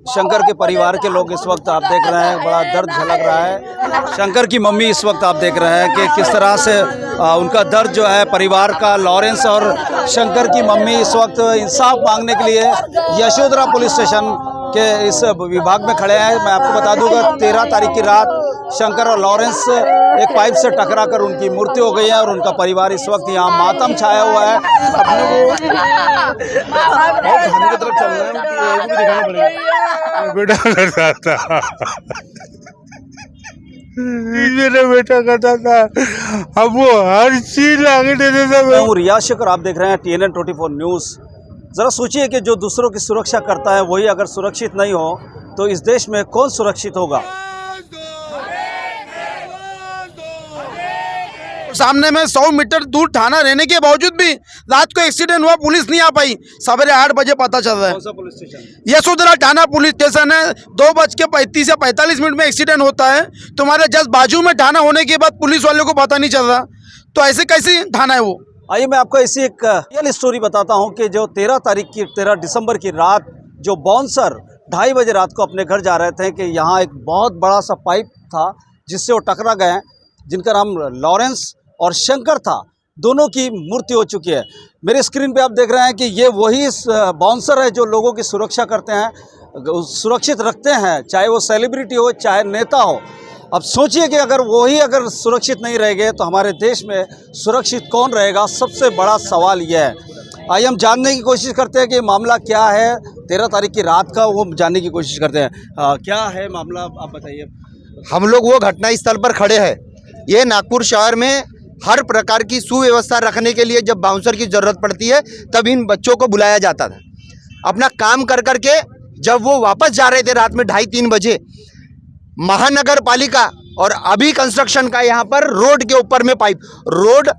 शंकर के परिवार के लोग इस वक्त आप देख रहे हैं, बड़ा दर्द झलक रहा है। शंकर की मम्मी इस वक्त आप देख रहे हैं कि किस तरह से उनका दर्द जो है परिवार का। लॉरेंस और शंकर की मम्मी इस वक्त इंसाफ मांगने के लिए यशोधरा पुलिस स्टेशन के इस विभाग में खड़े हैं। मैं आपको बता दूंगा 13 तारीख की रात शंकर और लॉरेंस एक पाइप से टकरा कर उनकी मृत्यु हो गई है और उनका परिवार इस वक्त यहाँ मातम छाया हुआ है। अपने को तरफ चलना है, बेटा करता था, मेरा बेटा करता था, अब वो हर चीज लाके देते थे। मैं हूँ रियाज शेख और आप देख रहे हैं TNN 24 न्यूज़। ज़रा सोचिए कि जो दूसरों की सुरक्षा करता है वही अगर सुरक्षित नहीं हो तो इस देश में कौन सुरक्षित होगा। सामने में 100 मीटर दूर थाना रहने के बावजूद भी रात को एक्सीडेंट हुआ, पुलिस नहीं आ पाई। सवेरे 8 बजे पता चल रहा है। कौन सा पुलिस स्टेशन? यशोधरा थाना पुलिस स्टेशन है। 2:35 या 45 मिनट में एक्सीडेंट होता है। तुम्हारे जस्ट बाजू में थाना होने के बाद पुलिस वालों को पता नहीं चल रहा, तो ऐसे कैसे थाना है वो। आइए मैं आपको ऐसी एक रियल स्टोरी बताता हूँ कि जो 13 दिसंबर की रात जो बाउंसर 2:30 बजे रात को अपने घर जा रहे थे कि यहाँ एक बहुत बड़ा सा पाइप था जिससे वो टकरा गए, जिनका नाम लॉरेंस और शंकर था। दोनों की मृत्यु हो चुकी है। मेरे स्क्रीन पे आप देख रहे हैं कि ये वही बाउंसर है जो लोगों की सुरक्षा करते हैं, सुरक्षित रखते हैं, चाहे वो सेलिब्रिटी हो चाहे नेता हो। अब सोचिए कि अगर सुरक्षित नहीं रहेंगे तो हमारे देश में सुरक्षित कौन रहेगा। सबसे बड़ा सवाल यह है। आइए हम जानने की कोशिश करते हैं कि मामला क्या है। 13 तारीख की रात का वो जानने की कोशिश करते हैं। क्या है मामला, आप बताइए। हम लोग वो घटना स्थल पर खड़े हैं। ये नागपुर शहर में हर प्रकार की सुव्यवस्था रखने के लिए जब बाउंसर की ज़रूरत पड़ती है तब इन बच्चों को बुलाया जाता था। अपना काम कर करके जब वो वापस जा रहे थे रात में 2:30-3 बजे, महानगर पालिका और अभी कंस्ट्रक्शन का यहाँ पर रोड के ऊपर में पाइप, रोड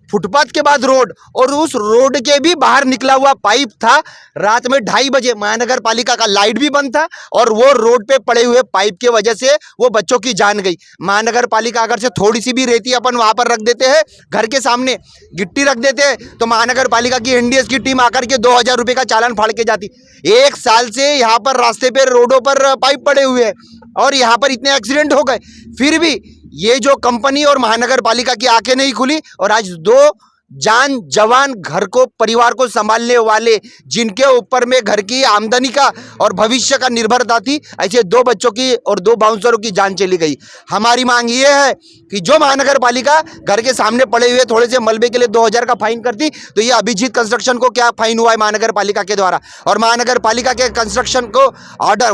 फुटपाथ के बाद रोड और उस रोड के भी बाहर निकला हुआ पाइप था। रात में 2:30 बजे महानगर पालिका का लाइट भी बंद था और वो रोड पे पड़े हुए पाइप के वजह से वो बच्चों की जान गई। महानगर पालिका अगर से थोड़ी सी भी रेती अपन वहां पर रख देते हैं, घर के सामने गिट्टी रख देते हैं, तो महानगर पालिका की NDS की टीम आकर के 2000 रुपये का चालान फाड़ के जाती। 1 साल से यहाँ पर रास्ते पे रोडों पर पाइप पड़े हुए हैं और यहाँ पर इतने एक्सीडेंट हो गए, फिर भी ये जो कंपनी और महानगर पालिका की आंखें नहीं खुली। और आज 2 जवान घर को, परिवार को संभालने वाले, जिनके ऊपर में घर की आमदनी का और भविष्य का निर्भरता थी, ऐसे 2 बच्चों की और 2 बाउंसरों की जान चली गई। हमारी मांग ये है कि जो महानगर पालिका घर के सामने पड़े हुए थोड़े से मलबे के लिए 2000 का फाइन करती, तो ये अभिजीत कंस्ट्रक्शन को क्या फाइन हुआ है महानगर पालिका के द्वारा। और महानगर पालिका के कंस्ट्रक्शन को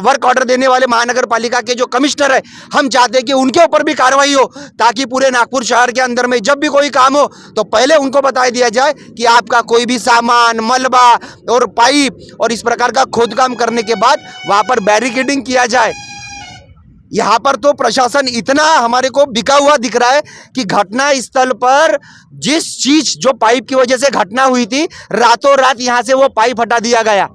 वर्क ऑर्डर देने वाले महानगर पालिका के जो कमिश्नर है, हम चाहते हैं कि उनके ऊपर भी कार्रवाई हो, ताकि पूरे नागपुर शहर के अंदर में जब भी कोई काम हो तो पहले उनको बता दिया जाए कि आपका कोई भी सामान, मलबा और पाइप और इस प्रकार का खोदकाम करने के बाद वहां पर बैरिकेडिंग किया जाए। यहाँ पर तो प्रशासन इतना हमारे को बिका हुआ दिख रहा है कि घटना स्थल पर जिस चीज जो पाइप की वजह से घटना हुई थी, रातों रात यहाँ से वो पाइप हटा दिया गया।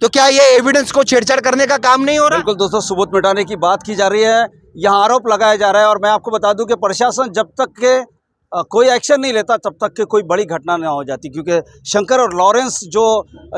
तो क्या ये एविडेंस को छेड़छाड़ करने का काम नहीं हो रहा? बिल्कुल दोस्तों, सबूत मिटाने की बात की जा रही है, यहाँ आरोप लगाया जा रहा है। और मैं आपको बता दूं कि प्रशासन जब तक के कोई एक्शन नहीं लेता तब तक के कोई बड़ी घटना नहीं हो जाती, क्योंकि शंकर और लॉरेंस जो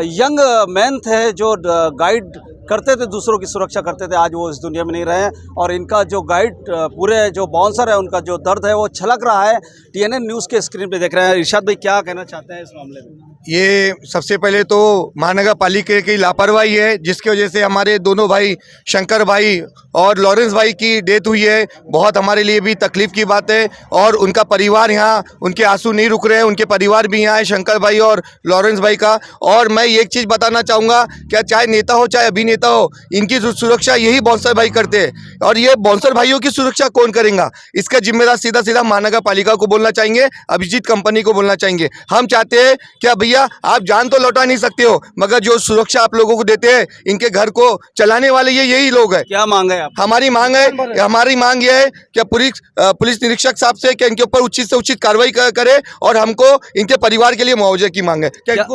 यंग मैन थे, जो गाइड करते थे, दूसरों की सुरक्षा करते थे, आज वो इस दुनिया में नहीं रहे हैं। और इनका जो गाइड, पूरे जो बाउंसर है, उनका जो दर्द है वो छलक रहा है। TNN न्यूज़ के स्क्रीन पे देख रहे हैं। इरशाद भाई, क्या कहना चाहते हैं इस मामले में? ये सबसे पहले तो महानगर पालिका की लापरवाही है, जिसकी वजह से हमारे दोनों भाई शंकर भाई और लॉरेंस भाई की डेथ हुई है। बहुत हमारे लिए भी तकलीफ की बात है। और उनका परिवार यहाँ, उनके आंसू नहीं रुक रहे हैं, उनके परिवार भी यहाँ है, शंकर भाई और लॉरेंस भाई का। और मैं एक चीज़ बताना चाहूँगा, क्या चाहे नेता हो चाहे अभिनेता हो, इनकी सुरक्षा यही बाउंसर भाई करते हैं। और ये बाउंसर भाइयों की सुरक्षा कौन करेगा? इसका जिम्मेदार सीधा सीधा महानगर पालिका को बोलना चाहेंगे, अभिजीत कंपनी को बोलना चाहेंगे। हम चाहते हैं क्या भैया, आप जान तो लौटा नहीं सकते हो, मगर जो सुरक्षा आप लोगों को देते हैं, इनके घर को चलाने वाले ये यही लोग हैं। क्या मांग है आप? हमारी मांग ये है कि पुलिस निरीक्षक साहब से कि इनके ऊपर उचित से उचित कार्रवाई करे और हमको इनके परिवार के लिए मुआवजे की मांग है। क्या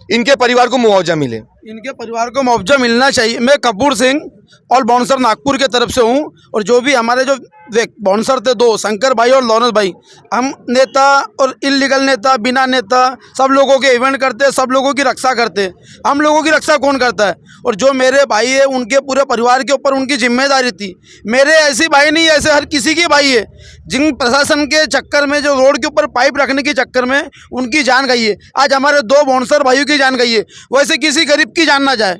इनके परिवार को मुआवजा मिले? इनके परिवार को मुआवजा मिलना चाहिए। मैं कपूर सिंह और बाउंसर नागपुर के तरफ से हूँ। और जो भी हमारे जो देख बाउंसर थे दो, शंकर भाई और लॉरेंस भाई। हम नेता और इलीगल नेता, बिना नेता सब लोगों के इवेंट करते हैं, सब लोगों की रक्षा करते हैं। हम लोगों की रक्षा कौन करता है? और जो मेरे भाई है उनके पूरे परिवार के ऊपर उनकी जिम्मेदारी थी। मेरे ऐसे भाई नहीं, ऐसे हर किसी के भाई है जिन प्रशासन के चक्कर में, जो रोड के ऊपर पाइप रखने के चक्कर में उनकी जान गई है। आज हमारे दो बाउंसर भाइयों की जान गई है, वैसे किसी गरीब की जान ना जाए।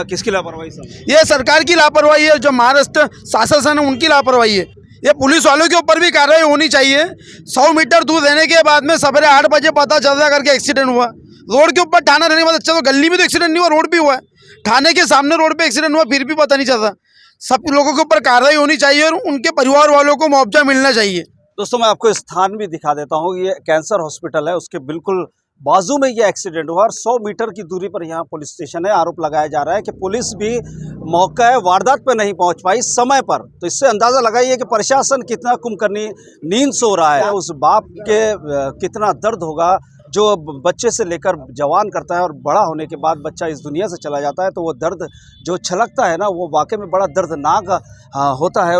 किसकी लापरवाही साहब? ये सरकार की लापरवाही है, जो महाराष्ट्र शासन है उनकी लापरवाही है। ये पुलिस वालों के ऊपर भी कार्रवाई होनी चाहिए। 100 मीटर दूर रहने के बाद में सवेरे 8 बजे पता चल रहा करके एक्सीडेंट हुआ। रोड के ऊपर थाना रहने के बाद, अच्छा तो गली में तो एक्सीडेंट नहीं हुआ, रोड भी हुआ है। थाने के सामने रोड पे एक्सीडेंट हुआ, फिर भी पता नहीं चल रहा। सब लोगों के ऊपर कार्रवाई होनी चाहिए और उनके परिवार वालों को मुआवजा मिलना चाहिए। दोस्तों मैं आपको स्थान भी दिखा देता हूँ। ये कैंसर हॉस्पिटल है, उसके बिल्कुल बाजू में ये एक्सीडेंट हुआ और 100 मीटर की दूरी पर यहाँ पुलिस स्टेशन है। आरोप लगाया जा रहा है कि पुलिस भी मौका वारदात पर नहीं पहुँच पाई समय पर। तो इससे अंदाज़ा लगाइए कि प्रशासन कितना कुंभकर्णी नींद सो रहा है। उस बाप के कितना दर्द होगा जो बच्चे से लेकर जवान करता है और बड़ा होने के बाद बच्चा इस दुनिया से चला जाता है, तो वो दर्द जो छलकता है ना, वो वाकई में बड़ा दर्दनाक होता है।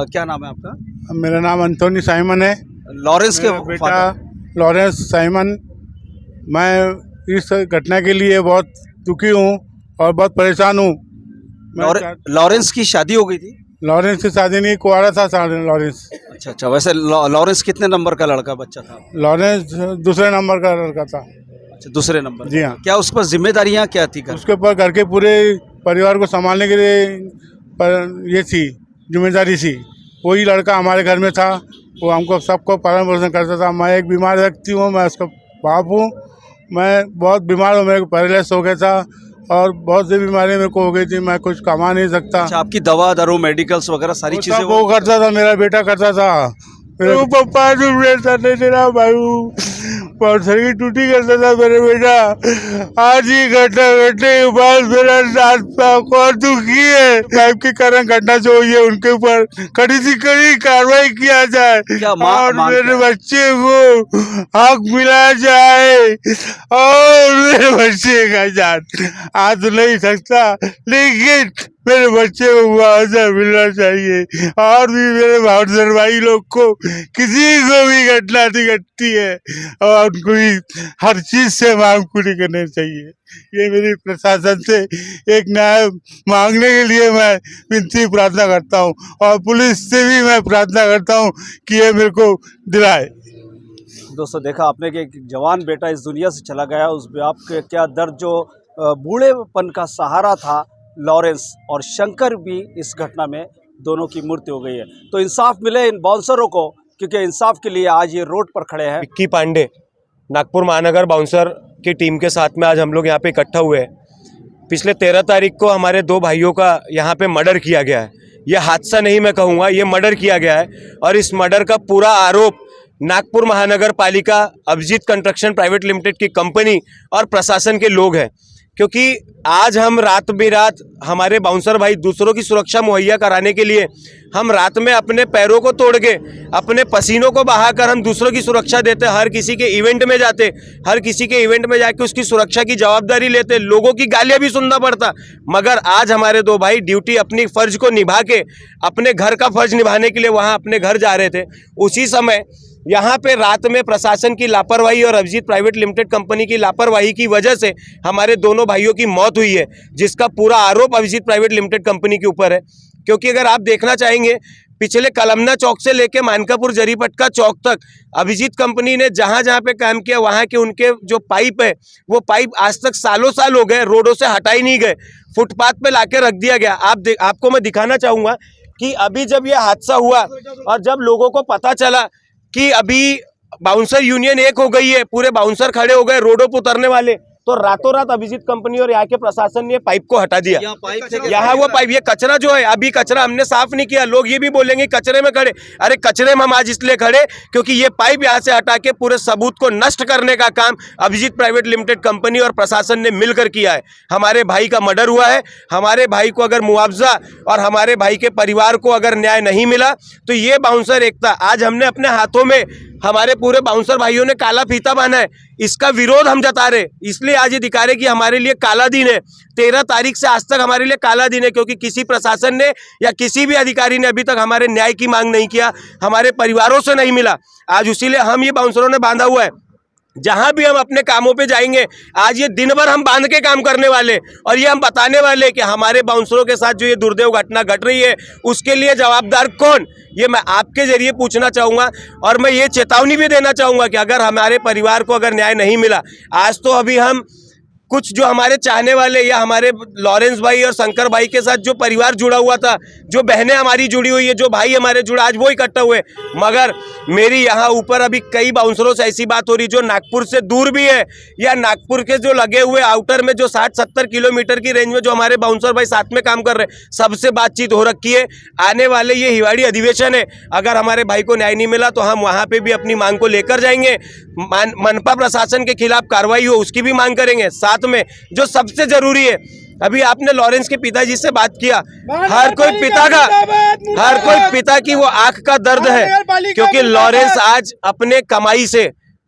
क्या नाम है आपका? मेरा नाम एंथोनी साइमन है। लॉरेंस के बेटा फादर। Lawrence Simon. मैं इस घटना के लिए बहुत दुखी हूँ और बहुत परेशान हूँ। लॉरेंस की शादी हो गई थी? लॉरेंस की शादी नहीं, कुआरा था लॉरेंस। अच्छा। वैसे लॉरेंस कितने नंबर का लड़का बच्चा था? लॉरेंस दूसरे नंबर का लड़का था। अच्छा, दूसरे नंबर। जी हाँ। क्या उस पर जिम्मेदारियां क्या थी? उसके ऊपर घर के पूरे परिवार को संभालने के लिए ये थी, जिम्मेदारी थी। वही लड़का हमारे घर में था, वो हमको सबको पालन पोषण करता था। मैं एक बीमार व्यक्ति हूँ, मैं उसका बाप हूँ। मैं बहुत बीमार हूँ, मेरे को पैरालाइज हो गया था और बहुत सी बीमारी मेरे को हो गई थी, मैं कुछ कमा नहीं सकता। अच्छा, आपकी दवा दारू मेडिकल्स वगैरह सारी चीजें वो करता था, मेरा बेटा करता था। मेरे पापा नहीं तेरा भाई बहुत शरीर टूटी करता था मेरे बेटा। आज ही घटना घटने के बाद मेरा साथ और दुखी है। पाइप के कारण घटना जो हुई है उनके ऊपर कड़ी से कड़ी कार्रवाई किया जाए और मेरे बच्चे को हक मिला जाए और मेरे बच्चे का जान आ तो नहीं सकता, लेकिन मेरे बच्चे को मुआवजा मिलना चाहिए। और भी मेरे भाई लोग को किसी को भी घटना घटती है और उनको भी हर चीज़ से मांग पूरी करनी चाहिए। ये मेरी प्रशासन से एक न्याय मांगने के लिए मैं विनती प्रार्थना करता हूँ और पुलिस से भी मैं प्रार्थना करता हूँ कि ये मेरे को दिलाए। दोस्तों देखा आपने कि एक जवान बेटा इस दुनिया से चला गया। उस बाप के क्या दर्द, जो बूढ़ेपन का सहारा था लॉरेंस, और शंकर भी इस घटना में दोनों की मृत्यु हो गई है। तो इंसाफ मिले इन बाउंसरों को, क्योंकि इंसाफ के लिए आज ये रोड पर खड़े हैं। विक्की पांडे नागपुर महानगर बाउंसर की टीम के साथ में आज हम लोग यहाँ पे इकट्ठा हुए हैं। पिछले 13 तारीख को हमारे 2 भाइयों का यहाँ पे मर्डर किया गया है। ये हादसा नहीं मैं कहूँगा, ये मर्डर किया गया है और इस मर्डर का पूरा आरोप नागपुर महानगर पालिका, अभिजीत कंस्ट्रक्शन प्राइवेट लिमिटेड की कंपनी और प्रशासन के लोग हैं। क्योंकि आज हम रात बेरात हमारे बाउंसर भाई दूसरों की सुरक्षा मुहैया कराने के लिए हम रात में अपने पैरों को तोड़ के, अपने पसीनों को बहाकर हम दूसरों की सुरक्षा देते, हर किसी के इवेंट में जाते, हर किसी के इवेंट में जाके उसकी सुरक्षा की जवाबदारी लेते, लोगों की गालियां भी सुनना पड़ता। मगर आज हमारे 2 भाई ड्यूटी अपनी फ़र्ज को निभा के अपने घर का फ़र्ज निभाने के लिए वहाँ अपने घर जा रहे थे। उसी समय यहाँ पे रात में प्रशासन की लापरवाही और अभिजीत प्राइवेट लिमिटेड कंपनी की लापरवाही की वजह से हमारे दोनों भाइयों की मौत हुई है, जिसका पूरा आरोप अभिजीत प्राइवेट लिमिटेड कंपनी के ऊपर है। क्योंकि अगर आप देखना चाहेंगे, पिछले कलमना चौक से लेके मानकापुर जरीपटका चौक तक अभिजीत कंपनी ने जहाँ जहाँ पे काम किया, वहाँ के उनके जो पाइप है वो पाइप आज तक सालों साल हो गए रोडों से हटाई नहीं गए, फुटपाथ पे लाके रख दिया गया। आपको मैं दिखाना चाहूँगा कि अभी जब यह हादसा हुआ और जब लोगों को पता चला कि अभी बाउंसर यूनियन एक हो गई है, पूरे बाउंसर खड़े हो गए रोडों पर उतरने वाले, तो रातों रात अभिजीत कंपनी और यहाँ के प्रशासन ने पाइप को हटा दिया। यहाँ वो पाइप, ये कचरा जो है, अभी कचरा हमने साफ नहीं किया। लोग ये भी बोलेंगे कचरे में खड़े, अरे कचरे में हम आज इसलिए खड़े क्योंकि ये पाइप यहाँ से हटा के पूरे सबूत को नष्ट करने का काम अभिजीत प्राइवेट लिमिटेड कंपनी और प्रशासन ने मिलकर किया है। हमारे भाई का मर्डर हुआ है, हमारे भाई को अगर मुआवजा और हमारे भाई के परिवार को अगर न्याय नहीं मिला तो ये बाउंसर एकता आज हमने अपने हाथों में, हमारे पूरे बाउंसर भाइयों ने काला फीता बांधा है, इसका विरोध हम जता रहे। इसलिए लिए आज ये दिखा रहे कि हमारे लिए काला दिन है। 13 तारीख से आज तक हमारे लिए काला दिन है, क्योंकि किसी प्रशासन ने या किसी भी अधिकारी ने अभी तक हमारे न्याय की मांग नहीं किया, हमारे परिवारों से नहीं मिला। आज उसीलिए हम ये बाउंसरों ने बांधा हुआ है। जहां भी हम अपने कामों पे जाएंगे, आज ये दिन भर हम बांध के काम करने वाले, और ये हम बताने वाले कि हमारे बाउंसरों के साथ जो ये दुर्दैव घटना घट रही है उसके लिए जवाबदार कौन, ये मैं आपके जरिए पूछना चाहूँगा। और मैं ये चेतावनी भी देना चाहूँगा कि अगर हमारे परिवार को अगर न्याय नहीं मिला, आज तो अभी हम कुछ जो हमारे चाहने वाले या हमारे लॉरेंस भाई और शंकर भाई के साथ जो परिवार जुड़ा हुआ था, जो बहनें हमारी जुड़ी हुई है, जो भाई हमारे जुड़ा, आज वो इकट्ठा हुए। मगर मेरी यहाँ ऊपर अभी कई बाउंसरों से ऐसी बात हो रही जो नागपुर से दूर भी है, या नागपुर के जो लगे हुए आउटर में जो 60-70 किलोमीटर की रेंज में जो हमारे बाउंसर भाई साथ में काम कर रहे हैं, सबसे बातचीत हो रखी है। आने वाले ये हिवाड़ी अधिवेशन है, अगर हमारे भाई को न्याय नहीं मिला तो हम वहाँ पे भी अपनी मांग को लेकर जाएंगे। मनपा प्रशासन के खिलाफ कार्रवाई हो उसकी भी मांग करेंगे। साथ में जो सबसे जरूरी है, अभी आपने लॉरेंस के पिताजी से बात किया, हर कोई पिता की वो आंख का दर्द है, क्योंकि लॉरेंस आज अपने कमाई से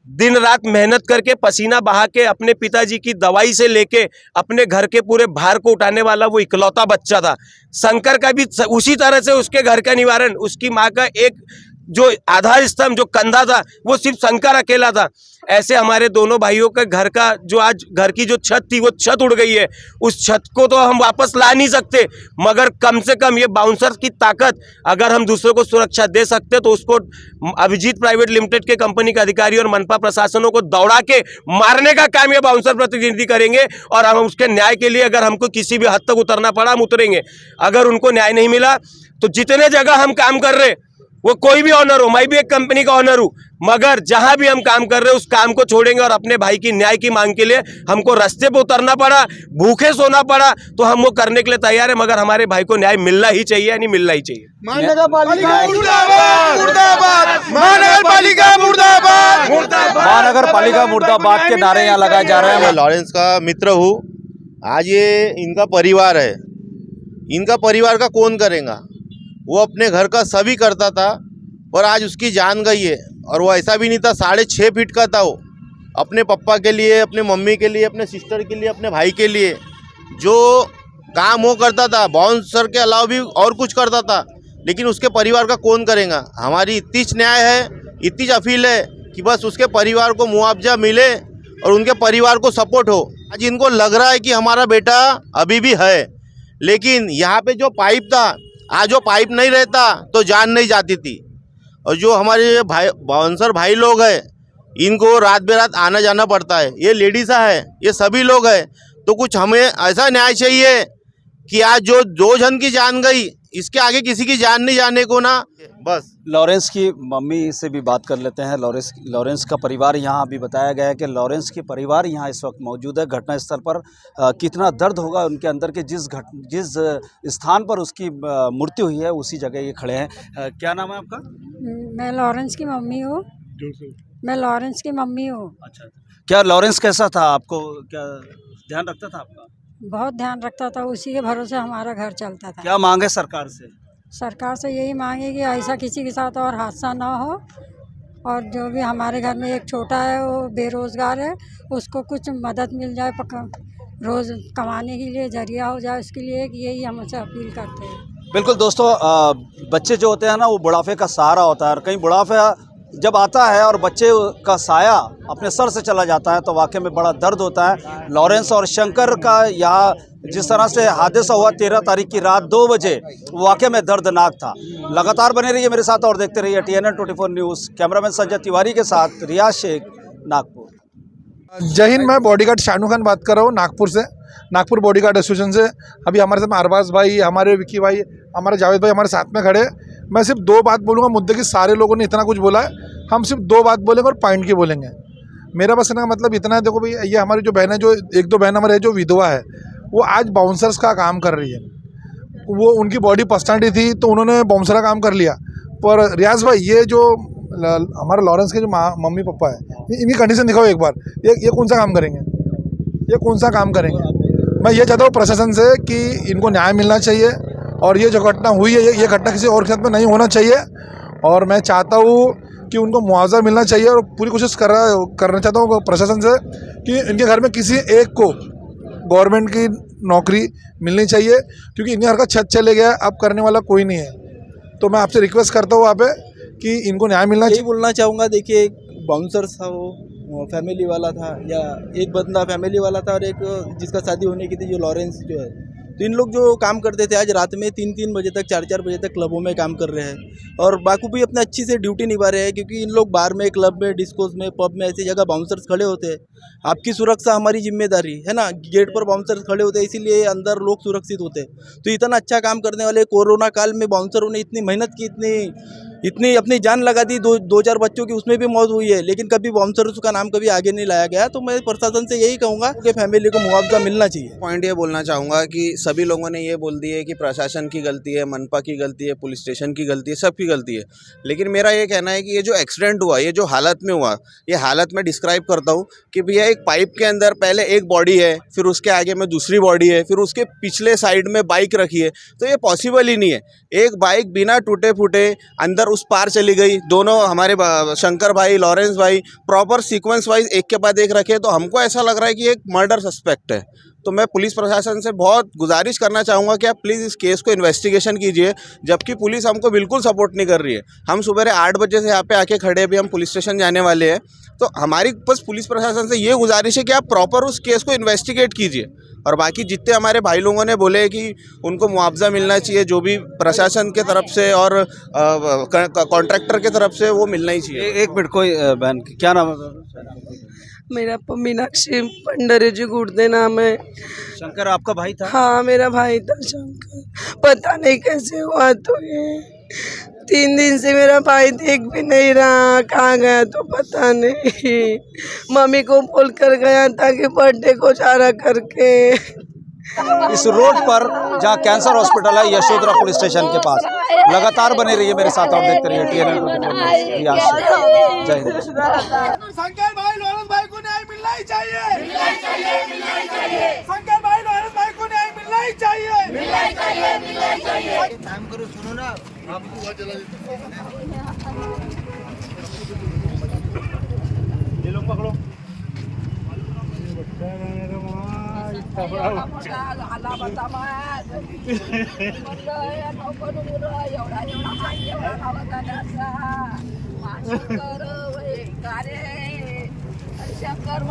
दिन रात मेहनत करके पसीना बहा के अपने पिताजी की दवाई से लेके अपने घर के पूरे भार को उठाने वाला वो इकलौता बच्चा था। शंकर का भी उसी तरह से उसके घर का निवारण, उसकी माँ का एक जो आधार स्तंभ, जो कंधा था, वो सिर्फ शंकर अकेला था। ऐसे हमारे दोनों भाइयों के घर का जो आज घर की जो छत थी वो छत उड़ गई है। उस छत को तो हम वापस ला नहीं सकते, मगर कम से कम ये बाउंसर की ताकत अगर हम दूसरों को सुरक्षा दे सकते तो उसको अभिजीत प्राइवेट लिमिटेड के कंपनी के अधिकारी और मनपा प्रशासनों को दौड़ा के मारने का काम ये बाउंसर प्रतिनिधि करेंगे। और हम उसके न्याय के लिए अगर हमको किसी भी हद तक उतरना पड़ा हम उतरेंगे। अगर उनको न्याय नहीं मिला तो जितने जगह हम काम कर रहे, वो कोई भी ऑनर हो, मैं भी एक कंपनी का ऑनर हूं, मगर जहां भी हम काम कर रहे हैं उस काम को छोड़ेंगे और अपने भाई की न्याय की मांग के लिए हमको रास्ते पे उतरना पड़ा, भूखे सोना पड़ा, तो हम वो करने के लिए तैयार है। मगर हमारे भाई को न्याय मिलना ही चाहिए, यानी मिलना ही चाहिए। महानगर पालिका मुर्दाबाद के नारे यहाँ लगाए जा रहे हैं। मैं लॉरेंस का मित्र हूँ। आज ये इनका परिवार है, इनका परिवार का कौन करेगा? वो अपने घर का सभी करता था, पर आज उसकी जान गई है। और वो ऐसा भी नहीं था, 6.5 फीट का था। वो अपने पापा के लिए, अपने मम्मी के लिए, अपने सिस्टर के लिए, अपने भाई के लिए जो काम वो करता था, बाउंसर के अलावा भी और कुछ करता था, लेकिन उसके परिवार का कौन करेगा? हमारी इतनी न्याय है, इतनी अपील है कि बस उसके परिवार को मुआवजा मिले और उनके परिवार को सपोर्ट हो। आज इनको लग रहा है कि हमारा बेटा अभी भी है, लेकिन यहाँ पे जो पाइप था, आज वो पाइप नहीं रहता तो जान नहीं जाती थी। और जो हमारे भाई बाउंसर भाई लोग हैं, इनको रात बेरात आना जाना पड़ता है। ये लेडीज़ है, ये सभी लोग हैं, तो कुछ हमें ऐसा न्याय चाहिए कि आज जो 2 जन की जान गई, इसके आगे किसी की जान नहीं जाने को ना। बस लॉरेंस की मम्मी से भी बात कर लेते हैं। लॉरेंस का परिवार यहाँ अभी बताया गया है कि लॉरेंस के परिवार यहाँ इस वक्त मौजूद है। घटनास्थल पर कितना दर्द होगा उनके अंदर के जिस स्थान पर उसकी मृत्यु हुई है उसी जगह ये खड़े हैं। क्या नाम है आपका? मैं लॉरेंस की मम्मी हूँ। मैं लॉरेंस की मम्मी हूँ। अच्छा, क्या लॉरेंस कैसा था? आपको क्या ध्यान रखता था आपका? बहुत ध्यान रखता था, उसी के भरोसे हमारा घर चलता था। क्या मांग है सरकार से? सरकार से यही मांगे कि ऐसा किसी के साथ और हादसा ना हो, और जो भी हमारे घर में एक छोटा है वो बेरोज़गार है, उसको कुछ मदद मिल जाए, रोज़ कमाने के लिए जरिया हो जाए, उसके लिए यही हम उनसे अपील करते हैं। बिल्कुल दोस्तों, बच्चे जो होते हैं ना वो बुढ़ापे का सहारा होता है, और कहीं बुढ़ापा जब आता है और बच्चे का साया अपने सर से चला जाता है तो वाकई में बड़ा दर्द होता है। लॉरेंस और शंकर का यहाँ जिस तरह से हादसा हुआ 13 तारीख की रात 2 बजे, वाकई में दर्दनाक था। लगातार बने रहिए मेरे साथ और देखते रहिए TNN 24 news. Cameraman Sanjay Tiwari के साथ रियाज शेख, नागपुर। जय हिंद। मैं बॉडीगार्ड शानू खान बात कर रहा हूँ नागपुर से, नागपुर बॉडीगार्ड एसोसिएशन से। अभी हमारे साथ अरबाज भाई, हमारे विक्की भाई, हमारे जावेद भाई हमारे साथ में खड़े। मैं सिर्फ 2 बात बोलूँगा, मुद्दे की सारे लोगों ने इतना कुछ बोला है, हम सिर्फ 2 बात बोलेंगे और पॉइंट की बोलेंगे। मेरा बस का मतलब इतना है, देखो भाई, ये हमारी जो बहन है, जो 1-2 बहन हमारे जो विधवा है, वो आज बाउंसर्स का काम कर रही है। वो उनकी बॉडी पर्सनैलिटी थी तो उन्होंने बाउंसर का काम कर लिया। पर रियाज भाई, ये जो हमारे लॉरेंस के जो मम्मी पापा है, इनकी कंडीशन दिखाओ एक बार। ये कौन सा काम करेंगे? ये कौन सा काम करेंगे? मैं ये चाहता हूँ प्रशासन से कि इनको न्याय मिलना चाहिए, और ये जो घटना हुई है, ये घटना किसी और के साथ में नहीं होना चाहिए। और मैं चाहता हूँ कि उनको मुआवजा मिलना चाहिए, और पूरी कोशिश करना चाहता हूँ प्रशासन से कि इनके घर में किसी एक को गवर्नमेंट की नौकरी मिलनी चाहिए, क्योंकि इनके घर का छत चले गया, अब करने वाला कोई नहीं है। तो मैं आपसे रिक्वेस्ट करता हूँ वहाँ पे कि इनको न्याय मिलना चाहिए। यही बोलना चाहूँगा, देखिए एक बाउंसर था, वो फैमिली वाला था, या एक बंदा फैमिली वाला था और एक जिसका शादी होने की थी, जो लॉरेंस जो है। तो इन लोग जो काम करते थे आज रात में 3-3 बजे तक 4-4 बजे तक क्लबों में काम कर रहे हैं, और बाखूबी अपने अच्छी से ड्यूटी निभा रहे हैं, क्योंकि इन लोग बार में, क्लब में, डिस्कोस में, पब में, ऐसी जगह बाउंसर्स खड़े होते हैं। आपकी सुरक्षा हमारी जिम्मेदारी है ना, गेट पर बाउंसर्स खड़े होते हैं, इसीलिए अंदर लोग सुरक्षित होते हैं। तो इतना अच्छा काम करने वाले कोरोना काल में बाउंसरों ने इतनी मेहनत की, इतनी अपनी जान लगा दी, दो चार बच्चों की उसमें भी मौत हुई है, लेकिन कभी बाउंसर्स का नाम कभी आगे नहीं लाया गया। तो मैं प्रशासन से यही कहूँगा कि फैमिली को मुआवजा मिलना चाहिए। पॉइंट ये बोलना चाहूँगा कि सभी लोगों ने ये बोल दिया है कि प्रशासन की गलती है, मनपा की गलती है, पुलिस स्टेशन की गलती है, सबकी गलती है। लेकिन मेरा ये कहना है कि ये जो एक्सीडेंट हुआ, ये जो हालत में हुआ, ये हालत में डिस्क्राइब करता हूँ कि भैया एक पाइप के अंदर पहले एक बॉडी है, फिर उसके आगे में दूसरी बॉडी है, फिर उसके पिछले साइड में बाइक रखी है। तो ये पॉसिबल ही नहीं है। एक बाइक बिना टूटे फूटे अंदर उस पार चली गई, दोनों हमारे शंकर भाई, लॉरेंस भाई प्रॉपर सीक्वेंस वाइज एक के बाद एक रखे, तो हमको ऐसा लग रहा है कि एक मर्डर सस्पेक्ट है। तो मैं पुलिस प्रशासन से बहुत गुजारिश करना चाहूँगा कि आप प्लीज़ इस केस को इन्वेस्टिगेशन कीजिए, जबकि पुलिस हमको बिल्कुल सपोर्ट नहीं कर रही है। हम सुबह 8 बजे से यहाँ पे आके खड़े, अभी हम पुलिस स्टेशन जाने वाले हैं। तो हमारी बस पुलिस प्रशासन से ये गुजारिश है कि आप प्रॉपर उस केस को इन्वेस्टिगेट कीजिए, और बाकी जितने हमारे भाई लोगों ने बोले कि उनको मुआवजा मिलना चाहिए, जो भी प्रशासन के तरफ से और कॉन्ट्रैक्टर के तरफ से, वो मिलना ही चाहिए। एक मिनट, कोई बहन क्या नाम है? मेरा मीनाक्षी पंडरे जी गुर्दे नाम है। शंकर आपका भाई था? हाँ, मेरा भाई था शंकर। पता नहीं कैसे हुआ, तो ये 3 दिन से मेरा भाई देख भी नहीं रहा, कहाँ गया तो पता नहीं। मम्मी को बोल कर गया था कि बर्थडे को चारा करके। इस रोड पर जहाँ कैंसर हॉस्पिटल है, यशोधरा पुलिस स्टेशन के पास, लगातार बने रहिए मेरे साथ और देखते रहिए TNN। जय हिंद। शंकर भाई, लॉरेंस भाई को न्याय मिलना ही चाहिए। शंकर भाई, लॉरेंस भाई को न्याय मिलना ही चाहिए। काम करो, सुनो ना, ये लोग पकड़ो। शंकर